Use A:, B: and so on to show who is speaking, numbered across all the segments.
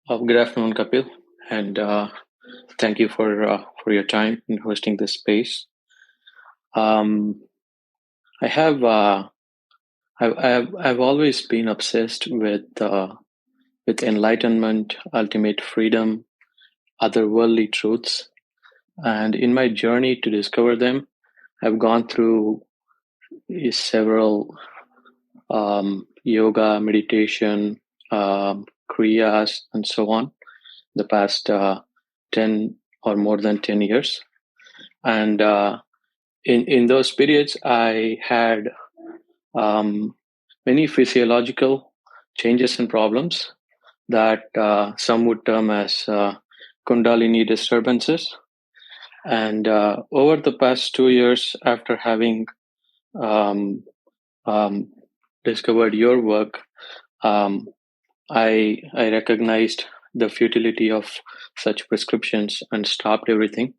A: Good afternoon, Kapil, and thank you for your time in hosting this space. Um, I have I've always been obsessed with enlightenment, ultimate freedom, otherworldly truths, and in my journey to discover them, I've gone through several yoga, meditation, kriyas, and so on. The past 10 or more than 10 years, and in those periods, I had um, many physiological changes and problems that some would term as Kundalini disturbances. And over the past 2 years, after having um, um, discovered your work, um, I recognized the futility of such prescriptions and stopped everything.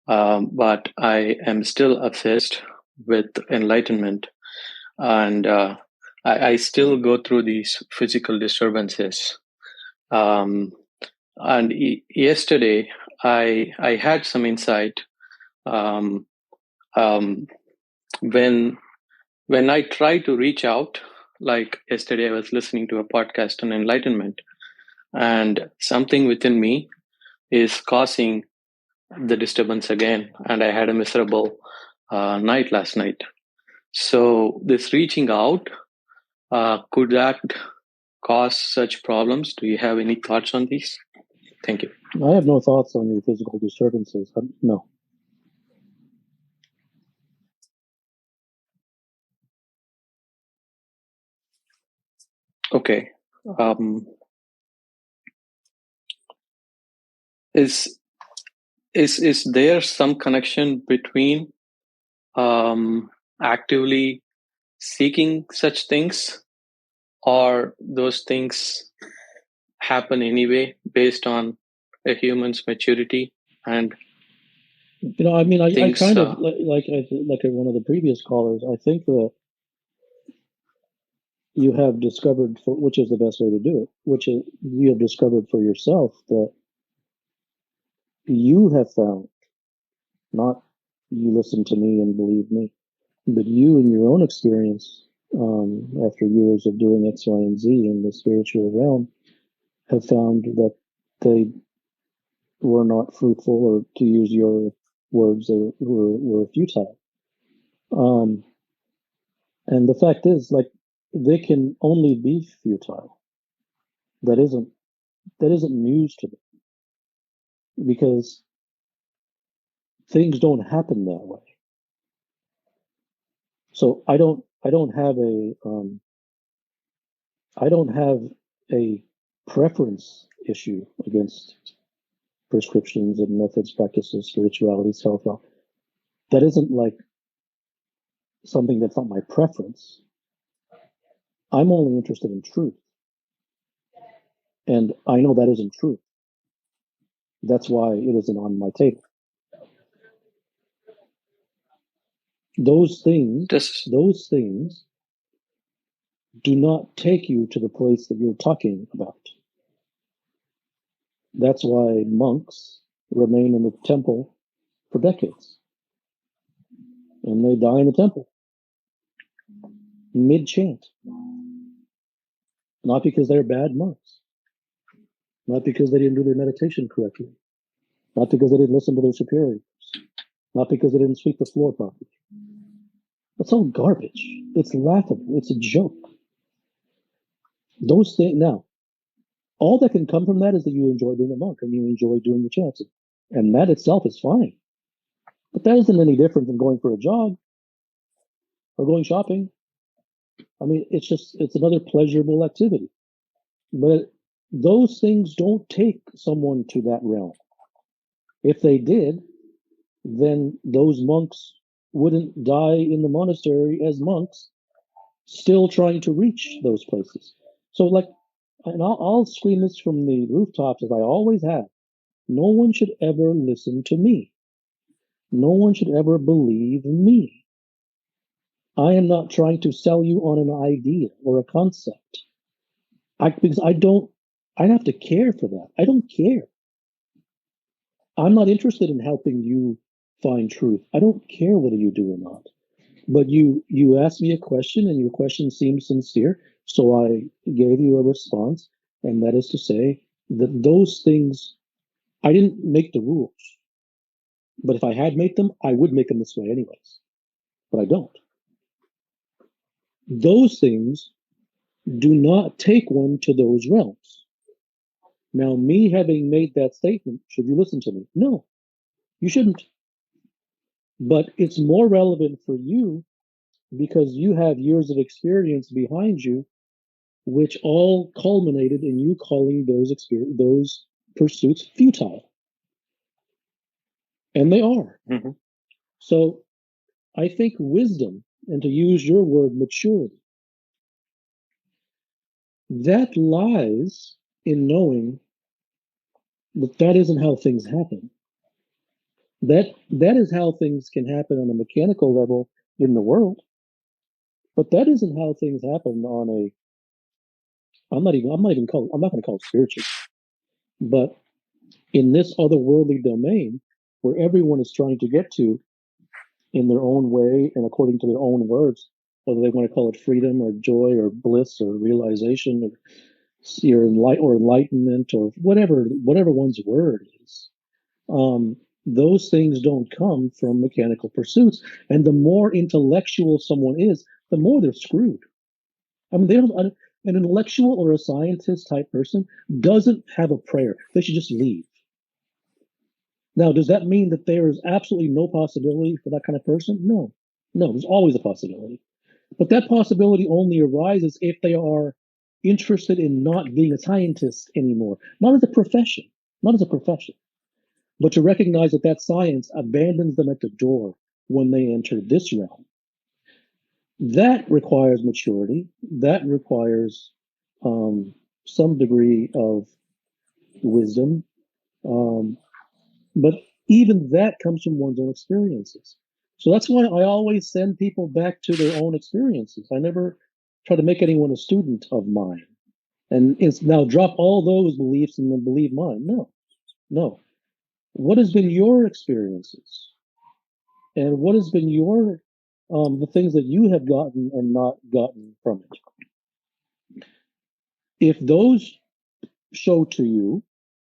A: But I am still obsessed with enlightenment, and I still go through these physical disturbances. Um, and yesterday, I had some insight um, um, when I try to reach out. Like yesterday, I was listening to a podcast on enlightenment, and something within me is causing the disturbance again. And I had a miserable night last night. So this reaching out, could that cause such problems? Do you have any thoughts on these? Thank you.
B: I have no thoughts on your physical disturbances. No.
A: Okay. Um, is is there some connection between actively seeking such things, or those things happen anyway based on a human's maturity and
B: I mean, I
A: things?
B: kind of like one of the previous callers. I think that you have discovered which is the best way to do it. Which is you have discovered for yourself that you have found, not you listen to me and believe me, but you in your own experience, after years of doing X, Y, and Z in the spiritual realm, have found that they were not fruitful, or to use your words, they were futile. Um, and the fact is, like, they can only be futile. That isn't news to them, because things don't happen that way. So I don't have a preference issue against prescriptions and methods, practices, spirituality, self-help. That isn't like something that's not my preference. I'm only interested in truth. And I know that isn't true. That's why it isn't on my table. Those things,
A: Just
B: those things do not take you to the place that you're talking about. That's why monks remain in the temple for decades, and they die in the temple mid chant. Not because they're bad monks, not because they didn't do their meditation correctly, not because they didn't listen to their superiors, not because they didn't sweep the floor properly. That's all garbage. It's laughable. It's a joke. Those things, now, all that can come from that is that you enjoy being a monk and you enjoy doing the chants. And that itself is fine. But that isn't any different than going for a jog or going shopping. I mean, it's another pleasurable activity. But those things don't take someone to that realm. If they did, then those monks wouldn't die in the monastery as monks, still trying to reach those places. So, like, and I'll scream this from the rooftops as I always have. No one should ever listen to me. No one should ever believe me. I am not trying to sell you on an idea or a concept. Because I don't I'd have to care for that. I don't care. I'm not interested in helping you find truth. I don't care whether you do or not. But you asked me a question and your question seemed sincere, so I gave you a response, and that is to say that those things I didn't make the rules. But if I had made them, I would make them this way anyways. But I don't. Those things do not take one to those realms. Now, me having made that statement, should you listen to me? No, you shouldn't. But it's more relevant for you because you have years of experience behind you, which all culminated in you calling those pursuits futile, and they are.
A: Mm-hmm.
B: So, I think wisdom, and to use your word, maturity, that lies in knowing that that isn't how things happen. That is how things can happen on a mechanical level in the world, but that isn't how things happen on a. I'm not going to call it spiritual, but in this otherworldly domain where everyone is trying to get to in their own way and according to their own words, whether they want to call it freedom or joy or bliss or realization or enlightenment or whatever one's word is. Those things don't come from mechanical pursuits. And the more intellectual someone is, the more they're screwed. I mean, they don't. An intellectual or a scientist type person doesn't have a prayer. They should just leave. Now, does that mean that there is absolutely no possibility for that kind of person? No, no. There's always a possibility, but that possibility only arises if they are interested in not being a scientist anymore, not as a profession, not as a profession. But to recognize that that science abandons them at the door when they enter this realm. That requires maturity. That requires some degree of wisdom. Um, but even that comes from one's own experiences. So that's why I always send people back to their own experiences. I never try to make anyone a student of mine. And it's now drop all those beliefs and then believe mine. No, no. What has been your experiences? And what has been your the things that you have gotten and not gotten from it? If those show to you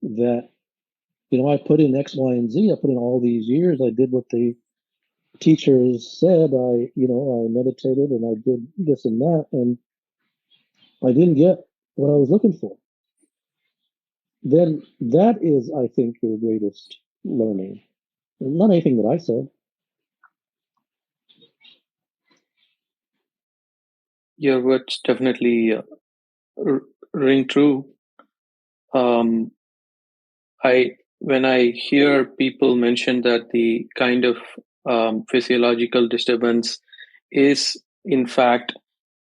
B: that I put in X, Y, and Z, I put in all these years, I did what the teachers said, I meditated and I did this and that, and I didn't get what I was looking for, then that is, I think, your greatest learning. Not anything that I said.
A: Your words definitely ring true. Um, I when I hear people mention that the kind of physiological disturbance is in fact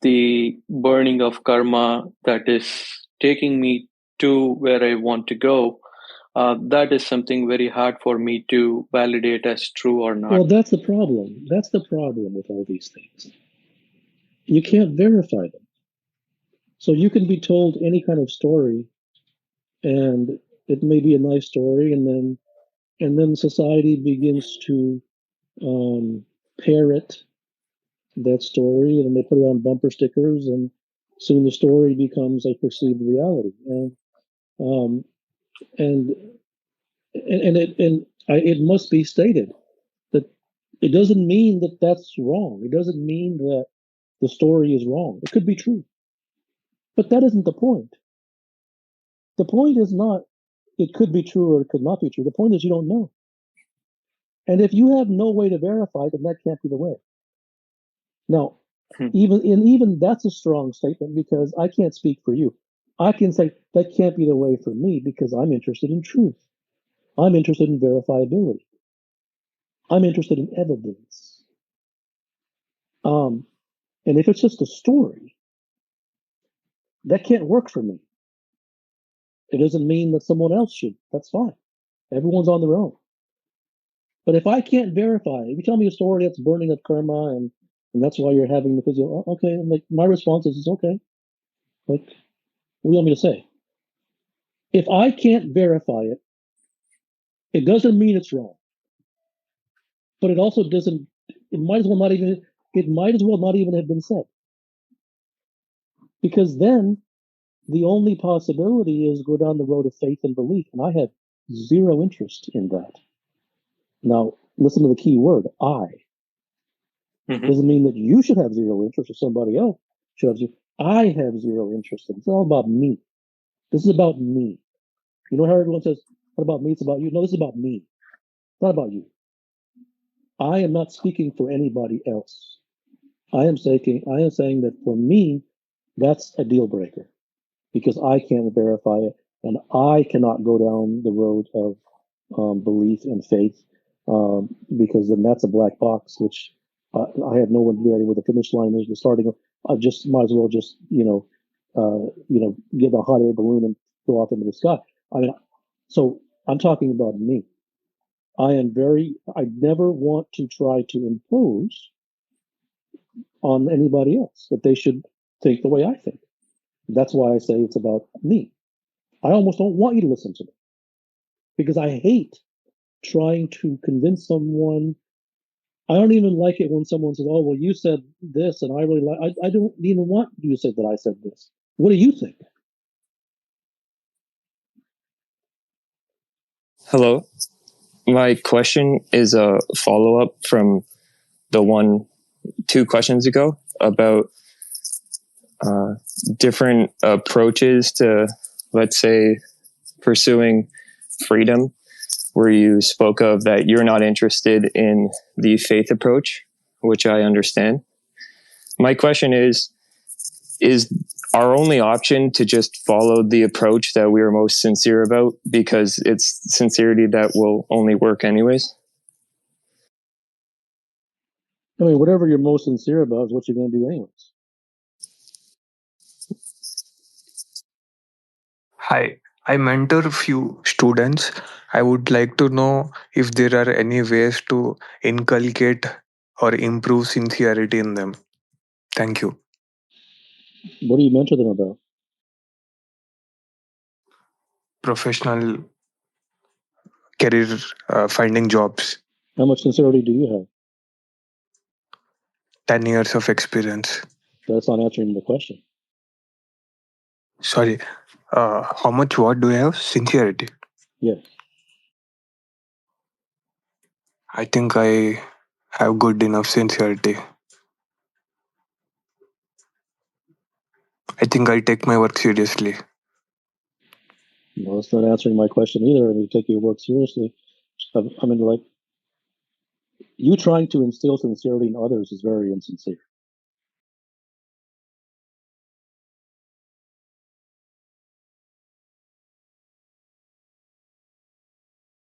A: the burning of karma that is taking me to where I want to go, that is something very hard for me to validate as true or not.
B: Well, that's the problem. That's the problem with all these things. You can't verify them. So you can be told any kind of story, and it may be a nice story, and then society begins to um, parrot that story, and they put it on bumper stickers, and soon the story becomes a perceived reality. Um, and it must be stated that it doesn't mean that that's wrong. It doesn't mean that the story is wrong. It could be true, but that isn't the point. The point is not it could be true or it could not be true. The point is you don't know. And if you have no way to verify, then that can't be the way. Now,
A: Hmm.
B: even that's a strong statement because I can't speak for you. I can say that can't be the way for me because I'm interested in truth. I'm interested in verifiability. I'm interested in evidence. Um, and if it's just a story, that can't work for me. It doesn't mean that someone else should. That's fine. Everyone's on their own. But if I can't verify, if you tell me a story that's burning up karma and that's why you're having the physical, okay, like my response is okay. Like, what do you want me to say? If I can't verify it, it doesn't mean it's wrong. But it also doesn't, it might as well not even, it might as well not even have been said. Because then the only possibility is go down the road of faith and belief. And I have zero interest in that. Now, listen to the key word, I. Doesn't mean that you should have zero interest or somebody else should have zero. I have zero interest in it. It's all about me. This is about me. You know how everyone says, what about me? It's about you. No, this is about me. It's not about you. I am not speaking for anybody else. I am saying that for me, that's a deal breaker because I can't verify it and I cannot go down the road of belief and faith because then that's a black box, which I have no one idea where the finish line is. The starting, I just might as well just get a hot air balloon and go off into the sky. I mean, so I'm talking about me. I never want to try to impose on anybody else that they should think the way I think. That's why I say it's about me. I almost don't want you to listen to me because I hate trying to convince someone. I don't even like it when someone says, "Oh, well, you said this," and I really like. I don't even want you to say that I said this. What do you think?
C: Hello. My question is a follow up from the 2 questions ago about different approaches to, let's say, pursuing freedom, where you spoke of that you're not interested in the faith approach, which I understand. My question is our only option to just follow the approach that we are most sincere about because it's sincerity that will only work anyways?
B: I mean, whatever you're most sincere about is what you're going to do anyways.
D: Hi, I mentor a few students. I would like to know if there are any ways to inculcate or improve sincerity in them. Thank you.
B: What do you mentor them about?
D: Professional career, finding jobs,
B: How much sincerity do you have?
D: 10 years of experience.
B: That's not answering the question.
D: Sorry, how much what do you have? Sincerity.
B: Yes.
D: I think I have good enough sincerity. I think I take my work seriously.
B: No, it's not answering my question either. I mean, take your work seriously. I mean, like, you trying to instill sincerity in others is very insincere.